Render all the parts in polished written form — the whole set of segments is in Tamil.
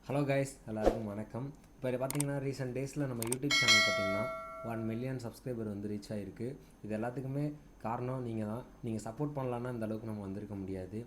ஹலோ கைஸ், எல்லாருக்கும் வணக்கம். இப்போ பார்த்தீங்கன்னா ரீசெண்ட் டேஸில் நம்ம யூடியூப் சேனல் பார்த்தீங்கன்னா 1 மில்லியன் சப்ஸ்கிரைபர் வந்து ரீச் ஆகிருக்கு. இது எல்லாத்துக்குமே காரணம் நீங்கள் தான். நீங்கள் சப்போர்ட் பண்ணலான்னா இந்த அளவுக்கு நம்ம வந்திருக்க முடியாது.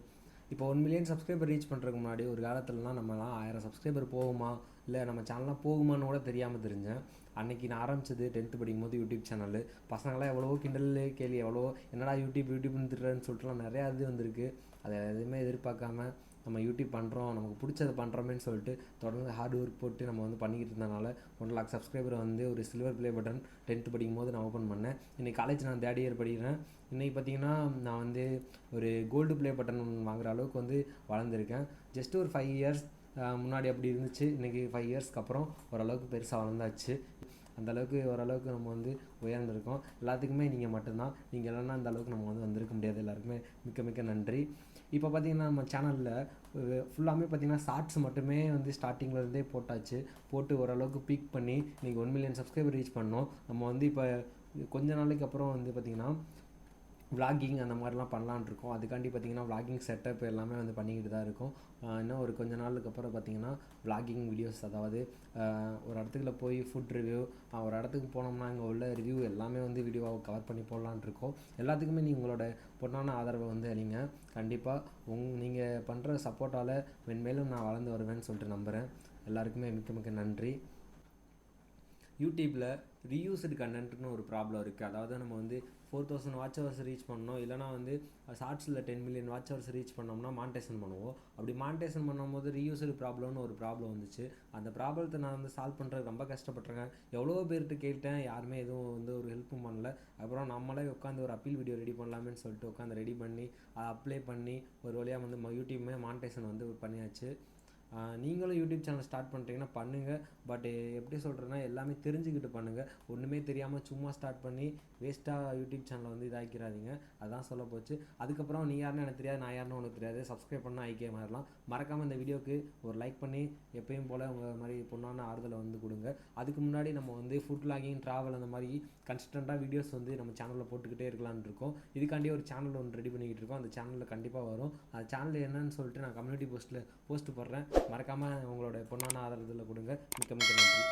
இப்போ 1 மில்லியன் சப்ஸ்கிரைபர் ரீச் பண்ணுறதுக்கு முன்னாடி ஒரு காலத்துலலாம் நம்மலாம் 1000 சப்ஸ்கிரைபர் போகுமா, இல்லை நம்ம சேனல்லாம் போகுமான்னு கூட தெரியாமல் தெரிஞ்சேன். அன்றைக்கி நான் ஆரம்பித்தது 10th படிக்கும்போது யூடியூப் சேனல். பசங்களாம் எவ்வளவோ கிண்டல் கேள்வி, எவ்வளோ என்னடா யூடியூப்னு திட்டுறேன்னு சொல்லிட்டுலாம் நிறையா இது வந்திருக்கு. அதை எதுவுமே எதிர்பார்க்காம நம்ம யூடியூப் பண்ணுறோம், நமக்கு பிடிச்சதை பண்ணுறோமேன்னு சொல்லிட்டு தொடர்ந்து ஹார்ட் ஒர்க் போட்டு நம்ம வந்து பண்ணிக்கிட்டு இருந்தனால 1 lakh சப்ஸ்கிரைபர் வந்து ஒரு சில்வர் ப்ளே பட்டன் 10th படிக்கும்போது நான் ஓப்பன் பண்ணேன். இன்றைக்கி காலேஜ் நான் 3rd இயர் படிக்கிறேன். இன்றைக்கி பார்த்திங்கன்னா நான் வந்து ஒரு கோல்டு ப்ளே பட்டன் வாங்குகிற அளவுக்கு வந்து வளர்ந்துருக்கேன். ஜஸ்ட் ஒரு 5 இயர்ஸ் முன்னாடி அப்படி இருந்துச்சு. இன்றைக்கி 5 இயர்ஸ்க்கு அப்புறம் ஓரளவுக்கு பெருசாக வளர்ந்தாச்சு. அந்தளவுக்கு ஓரளவுக்கு நம்ம வந்து உயர்ந்திருக்கோம். எல்லாத்துக்குமே நீங்கள் மட்டும்தான். நீங்கள் இல்லைன்னா அந்த அளவுக்கு நம்ம வந்து வந்திருக்க முடியாது. எல்லாருக்குமே மிக்க மிக்க நன்றி. இப்போ பார்த்திங்கன்னா நம்ம சேனலில் ஃபுல்லாமே பார்த்திங்கன்னா ஷார்ட்ஸ் மட்டுமே வந்து ஸ்டார்டிங்லேருந்தே போட்டாச்சு. போட்டு ஓரளவுக்கு பீக் பண்ணி இன்றைக்கி 1 மில்லியன் சப்ஸ்கிரைபர் ரீச் பண்ணோம். நம்ம வந்து இப்போ கொஞ்ச நாளைக்கு அப்புறம் வந்து பார்த்திங்கன்னா விளாகிங் அந்த மாதிரிலாம் பண்ணலான்னு இருக்கோம். அதுக்காண்டி பார்த்திங்கன்னா விளாகிங் செட்டப் எல்லாமே வந்து பண்ணிக்கிட்டு தான் இருக்கும். இன்னும் ஒரு கொஞ்ச நாளுக்கு அப்புறம் பார்த்திங்கன்னா விளாகிங் வீடியோஸ், அதாவது ஒரு இடத்துக்குள்ள போய் ஃபுட் ரிவ்யூ, ஒரு இடத்துக்கு போனோம்னா அங்கே உள்ள ரிவ்யூ எல்லாமே வந்து வீடியோவை கவர் பண்ணி போடலான்னு இருக்கோம். எல்லாத்துக்குமே நீங்கள் உங்களோட பொண்ணான ஆதரவை வந்து அளிங்க. கண்டிப்பாக நீங்கள் பண்ணுற சப்போர்ட்டால் மென்மேலும் நான் வளர்ந்து வருவேன்னு சொல்லிட்டு நம்புகிறேன். எல்லாருக்குமே மிக்க மிக்க நன்றி. யூடியூப்பில் ரீயூஸ்டு கண்டென்ட்னு ஒரு ப்ராப்ளம் இருக்குது. அதாவது நம்ம வந்து 4000 வாட்ச் ஹவர்ஸ் ரீச் பண்ணோம், இல்லைனா வந்து ஷார்ட்ஸில் 10 மில்லியன் வாட்ச் ஹவர்ஸ் ரீச் பண்ணோம்னா மானிட்டைசேஷன் பண்ணுவோம். அப்படி மானிட்டைசேஷன் பண்ணும்போது ரீயூஸ்டு ப்ராப்ளம்னு ஒரு ப்ராப்ளம் வந்துச்சு. அந்த ப்ராப்ளத்தை நான் வந்து சால்வ் பண்ணுறதுக்கு ரொம்ப கஷ்டப்பட்டுருக்கேன். எவ்வளோ பேர்கிட்ட கேட்டேன், யாருமே எதுவும் வந்து ஒரு ஹெல்ப்பும் பண்ணல. அப்புறம் நம்மளே உட்காந்து ஒரு அப்பீல் வீடியோ ரெடி பண்ணலாமேன்னு சொல்லிட்டு உட்காந்து ரெடி பண்ணி அதை அப்ளை பண்ணி ஒரு வழியாக வந்து யூடியூப்மே மானிட்டைசேஷன் வந்து பண்ணியாச்சு. நீங்களும் யூடியூப் சேனல் ஸ்டார்ட் பண்ணுறீங்கன்னா பண்ணுங்கள். பட் எப்படி சொல்கிறேன்னா, எல்லாமே தெரிஞ்சுக்கிட்டு பண்ணுங்கள். ஒன்றுமே தெரியாமல் சும்மா ஸ்டார்ட் பண்ணி வேஸ்ட்டாக யூடியூப் சேனலை வந்து இதாக்கிறாதீங்க. அதுதான் சொல்ல போச்சு. அதுக்கப்புறம் நீ யாருன்னு எனக்கு தெரியாது, நான் யாருன்னு உனக்கு தெரியாது. சப்ஸ்கிரைப் பண்ணால் ஐக்கிய மாறலாம். மறக்காமல் இந்த வீடியோக்கு ஒரு லைக் பண்ணி எப்பயும் போல் உங்கள் மாதிரி பொண்ணான ஆறுதலை வந்து கொடுங்க. அதுக்கு முன்னாடி நம்ம வந்து ஃபுட் லாகிங், ட்ராவல் அந்த மாதிரி கன்ஸ்டண்ட்டாக வீடியோஸ் வந்து நம்ம சேனலில் போட்டுக்கிட்டே இருக்கலான்னு இருக்கோம். இதுக்காண்டி ஒரு சேனல் ஒன்று ரெடி பண்ணிக்கிட்டு இருக்கோம். அந்த சேனலில் கண்டிப்பாக வரும். அந்த சேனல் என்னன்னு சொல்லிட்டு நான் கம்யூனிட்டி போஸ்ட் போடுறேன். மறக்காமல் உங்களோட பொண்ணான ஆதரவில் கொடுங்க. மிக்க மிக்க நன்றி.